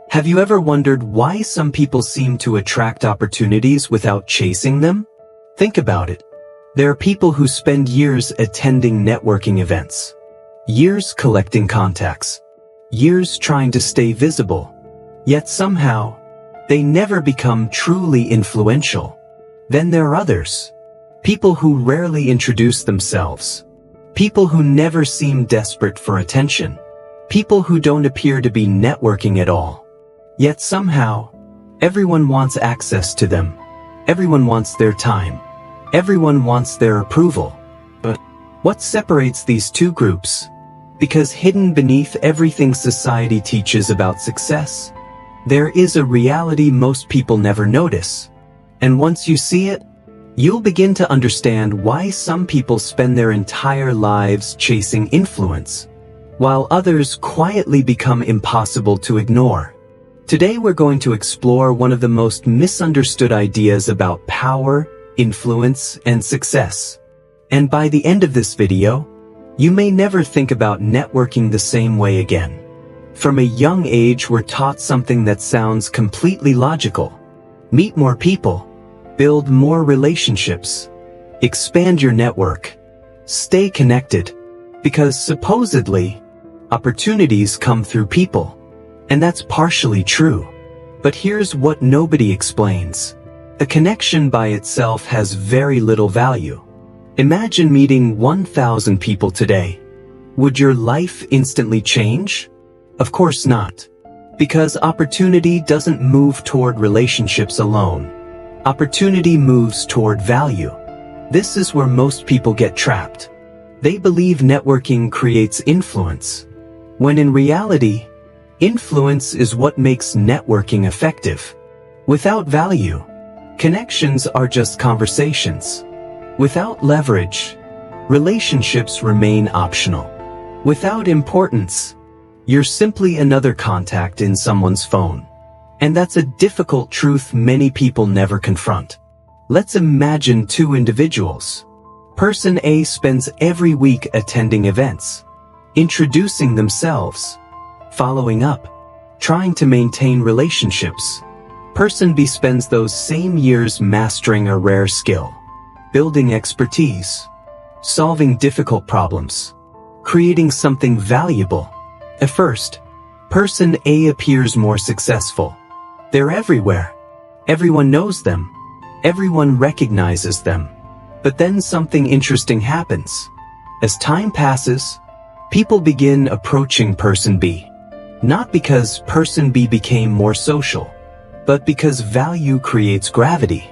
Have you ever wondered why some people seem to attract opportunities without chasing them? Think about it. There are people who spend years attending networking events, years collecting contacts, years trying to stay visible, yet somehow, they never become truly influential. Then there are others. People who rarely introduce themselves. People who never seem desperate for attention. People who don't appear to be networking at all. Yet somehow, everyone wants access to them. Everyone wants their time. Everyone wants their approval. But what separates these two groups? Because hidden beneath everything society teaches about success, there is a reality most people never notice. And once you see it, you'll begin to understand why some people spend their entire lives chasing influence, while others quietly become impossible to ignore. Today we're going to explore one of the most misunderstood ideas about power, influence, and success. And by the end of this video, you may never think about networking the same way again. From a young age, we're taught something that sounds completely logical. Meet more people. Build more relationships. Expand your network. Stay connected. Because supposedly, opportunities come through people. And that's partially true. But here's what nobody explains. A connection by itself has very little value. Imagine meeting 1,000 people today. Would your life instantly change? Of course not. Because opportunity doesn't move toward relationships alone. Opportunity moves toward value. This is where most people get trapped. They believe networking creates influence, when in reality, influence is what makes networking effective. Without value, connections are just conversations. Without leverage, relationships remain optional. Without importance, you're simply another contact in someone's phone. And that's a difficult truth many people never confront. Let's imagine two individuals. Person A spends every week attending events, introducing themselves, following up, trying to maintain relationships. Person B spends those same years mastering a rare skill, building expertise, solving difficult problems, creating something valuable. At first, Person A appears more successful. They're everywhere. Everyone knows them. Everyone recognizes them. But then something interesting happens. As time passes, people begin approaching Person B. Not because Person B became more social, but because value creates gravity.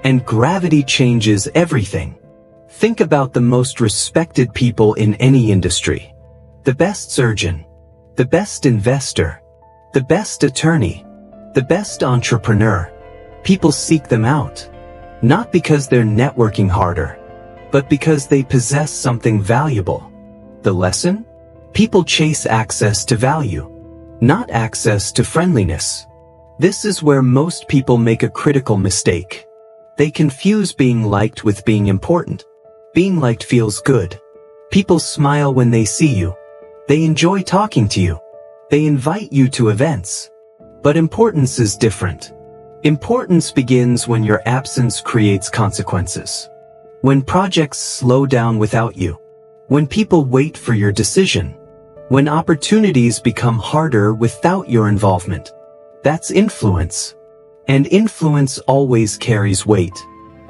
And gravity changes everything. Think about the most respected people in any industry. The best surgeon, the best investor, the best attorney, the best entrepreneur. People seek them out, not because they're networking harder, but because they possess something valuable. The lesson? People chase access to value, not access to friendliness. This is where most people make a critical mistake. They confuse being liked with being important. Being liked feels good. People smile when they see you. They enjoy talking to you. They invite you to events. But importance is different. Importance begins when your absence creates consequences. When projects slow down without you. When people wait for your decision. When opportunities become harder without your involvement. That's influence. And influence always carries weight.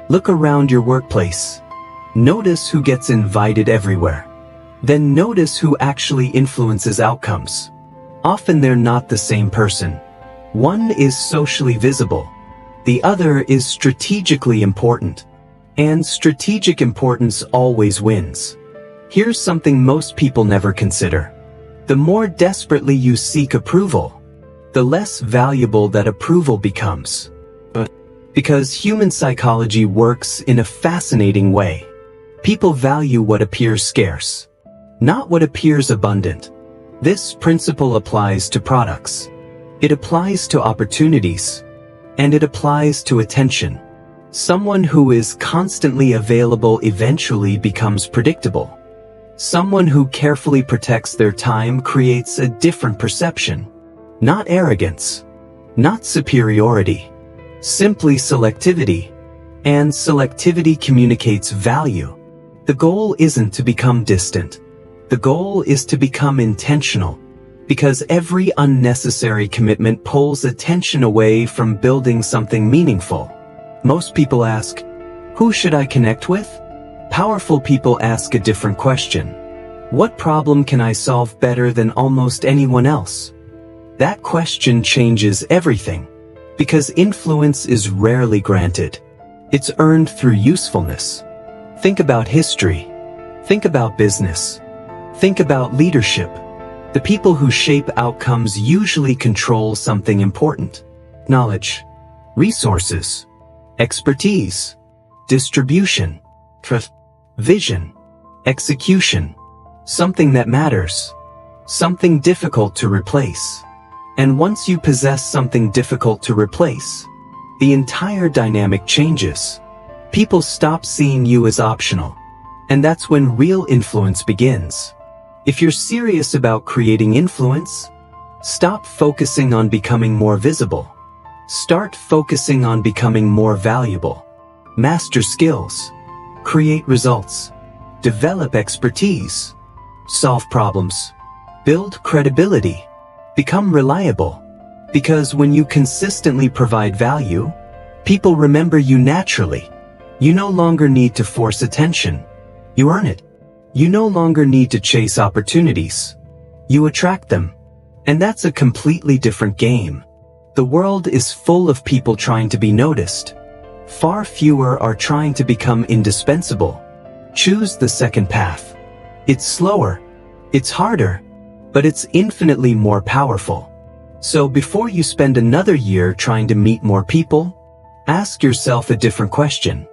Look around your workplace. Notice who gets invited everywhere. Then notice who actually influences outcomes. Often they're not the same person. One is socially visible. The other is strategically important. And strategic importance always wins. Here's something most people never consider. The more desperately you seek approval, the less valuable that approval becomes. But because human psychology works in a fascinating way, people value what appears scarce, not what appears abundant. This principle applies to products. It applies to opportunities. And it applies to attention. Someone who is constantly available eventually becomes predictable. Someone who carefully protects their time creates a different perception. Not arrogance, not superiority. Simply selectivity. And selectivity communicates value. The goal isn't to become distant. The goal is to become intentional. Because every unnecessary commitment pulls attention away from building something meaningful. Most people ask, who should I connect with? Powerful people ask a different question. What problem can I solve better than almost anyone else? That question changes everything. Because influence is rarely granted. It's earned through usefulness. Think about history. Think about business. Think about leadership. The people who shape outcomes usually control something important. Knowledge, resources, expertise, distribution, trust, vision, execution, something that matters, something difficult to replace. And once you possess something difficult to replace, the entire dynamic changes. People stop seeing you as optional. And that's when real influence begins. If you're serious about creating influence, stop focusing on becoming more visible. Start focusing on becoming more valuable. Master skills. Create results. Develop expertise. Solve problems. Build credibility. Become reliable. Because when you consistently provide value, people remember you naturally. You no longer need to force attention. You earn it. You no longer need to chase opportunities. You attract them. And that's a completely different game. The world is full of people trying to be noticed. Far fewer are trying to become indispensable. Choose the second path. It's slower. It's harder. But it's infinitely more powerful. So before you spend another year trying to meet more people, ask yourself a different question.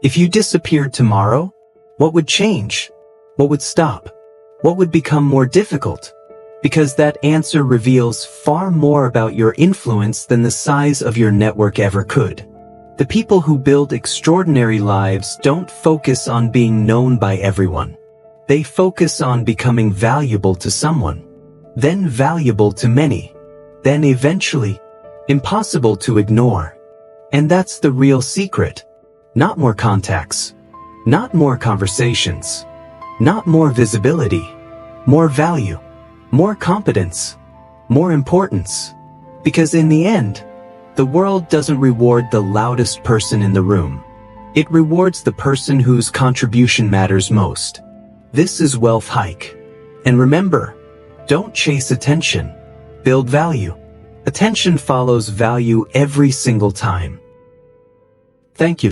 If you disappeared tomorrow, what would change? What would stop? What would become more difficult? Because that answer reveals far more about your influence than the size of your network ever could. The people who build extraordinary lives don't focus on being known by everyone. They focus on becoming valuable to someone, then valuable to many, then eventually impossible to ignore. And that's the real secret. Not more contacts, not more conversations, not more visibility, more value, more competence, more importance. Because in the end, the world doesn't reward the loudest person in the room. It rewards the person whose contribution matters most. This is Wealth Hike. And remember, don't chase attention. Build value. Attention follows value every single time. Thank you.